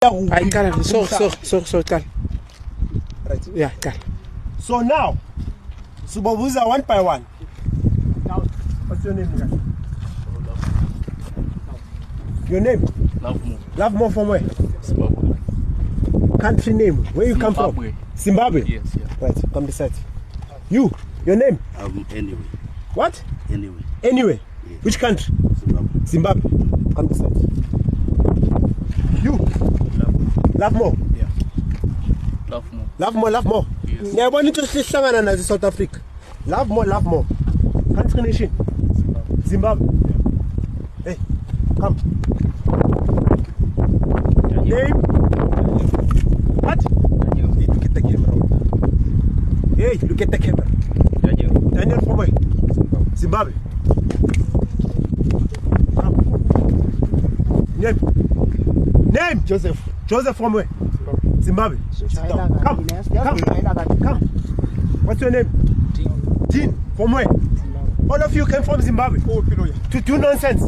I can't. So, can. Right. Yeah, can. So now, Subabuza one by one. Now, what's your name, guys? Your name? Love more. Love more from where? Zimbabwe. Country name? Where you come from? Zimbabwe. Yes, yeah. Right, come beside. You, your name? Anyway. What? Anyway. Anyway. Yeah. Which country? Zimbabwe. Zimbabwe. Come beside. You? Love more. Yeah. Love more. Love more, love more. Yes. Yeah, I want to say South Africa. Love more, love more. Country nation? Zimbabwe. Hey, come. Name? What? Look at the camera. Hey, look at the camera. Daniel from where? Zimbabwe. Come. Name? Name? Joseph. Joseph from where? Zimbabwe. Come. Come. What's your name? Dean. From where? All of you came from Zimbabwe to do nonsense.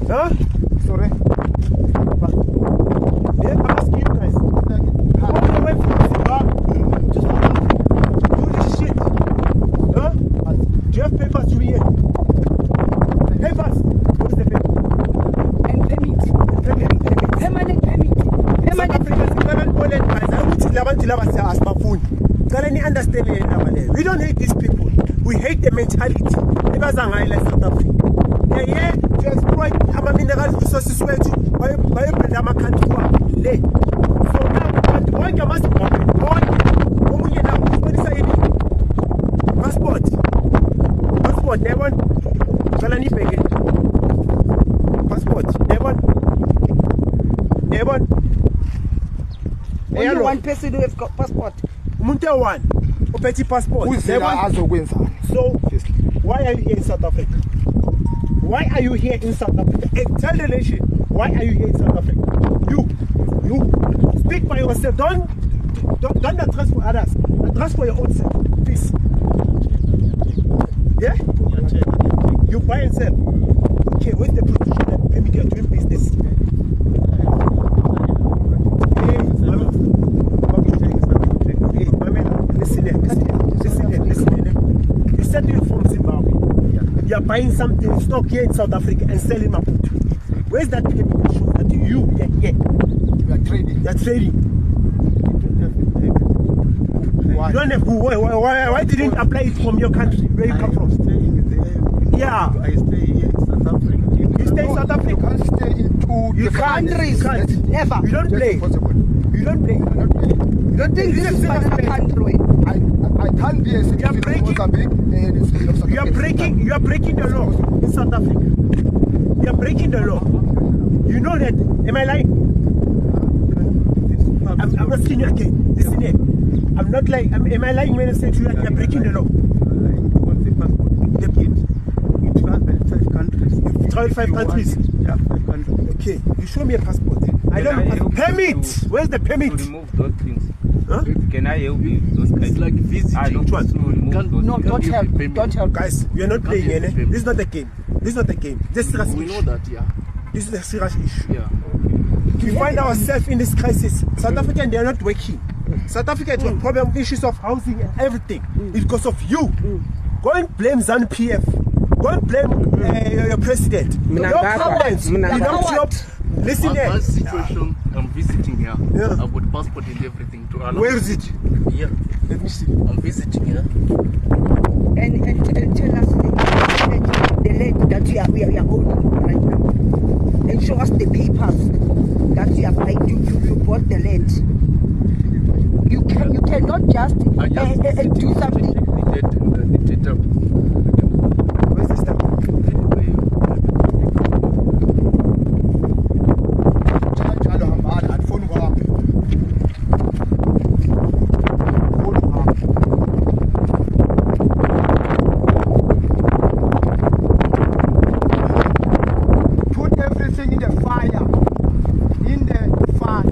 Huh? Sorry. Yeah, I'm asking you guys. All the way from Zimbabwe to South Africa. Do this shit. Huh? Do you have papers to be here? Papers? What's the paper? And permit. Permanent permit. South Africa is 11 Poland guys. I would understand. We don't hate these people. We hate the mentality. Never South Africa. Yeah, to exploit our mineral resources where to buy our country. So now, one can must passport. Passport, they want. Passport, they want. Only one person who has got passport. Munte one. Opeti passport. So, why are you here in South Africa? Why are you here in South Africa? Hey, tell the nation, why are you here in South Africa? You speak for yourself. Don't address for others. Address for your own self, please. Yeah? You buy and sell. Okay, where's the proof that maybe you're doing business? Listen. You said you're from Zimbabwe. You are buying something stock here in South Africa and selling Maputo. Where's that paper that shows that you are here? You are trading. You are trading. Why? You don't have why didn't you apply it from your country? Where you come from? Yeah. I stay here in South Africa. You stay in South Africa? You can't stay in two countries. You can't. Never. You don't play. You don't play. You don't think this is another country? I can't be a citizen of Mozambique and you are breaking the law in South Africa. You are breaking the law. You know that. Am I lying? I'm asking you again. Listen here. I'm not lying. Am I lying when I say to you that you are breaking the law? You travel 5 countries. You travel 5 countries? Yeah, 5 countries. Okay. You show me a passport. I don't have a permit. Where's the permit? To remove those things. Huh? Can I help you? Those guys? It's like visiting. Which one? No, don't help. Don't help. Guys, we are not playing here. This is not a game. This is not a game. This is a serious We know issue. that, yeah. This is a serious issue. Yeah. We find ourselves in this crisis. South African, they are not working. South Africa has got problem, issues of housing and everything. It's because of you. Go and blame ZANU-PF. Go and blame your president. Your problems. You don't job. Listen here. My situation, I'm visiting here. Yeah. I've got passport and everything to allow. Where is it? Yeah. Let me see. I'm visiting here. And tell us the land that we are owning right now. And show us the papers that you have made. You bought the land. You cannot just do something. Where's the stamp? Put everything in the fire. In the fire.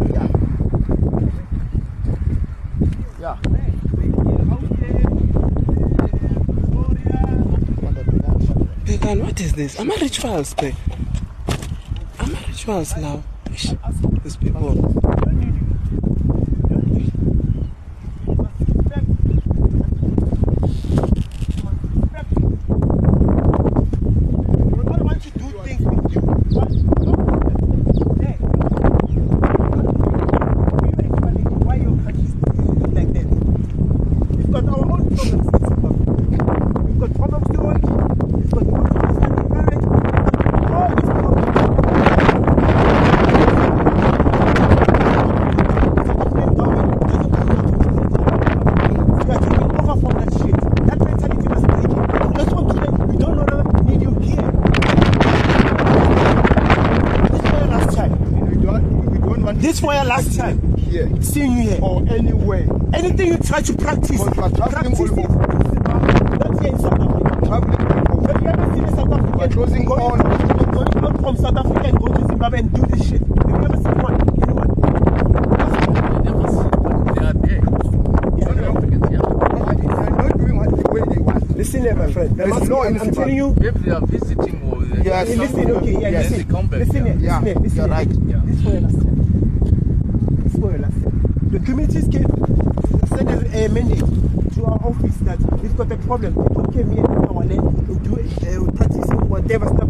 Yeah. What is this? I'm a rituals, babe. I'm a rituals now. These people. This for your last time here seeing you here or anywhere. Anything you try to practice, But you are traveling practice all it. over. Not here in South Africa. Traveling all over. Have you ever seen a South African We're closing going all. out from South Africa and go to Zimbabwe and do this shit? Have you ever seen one? Anyone? They are there. South Africans, yeah. They are not doing what the way they want. Listen here, my friend. There is no I'm telling you. Maybe they are visiting or Yes. Listen, okay, yeah, Yes. Then they come back. listen here, Yeah, listen you're here. right. Yeah. This for your last time. This for your last time. The communities came, sent a mandate to our office that we've got a problem. People came here in our land to do practicing whatever stuff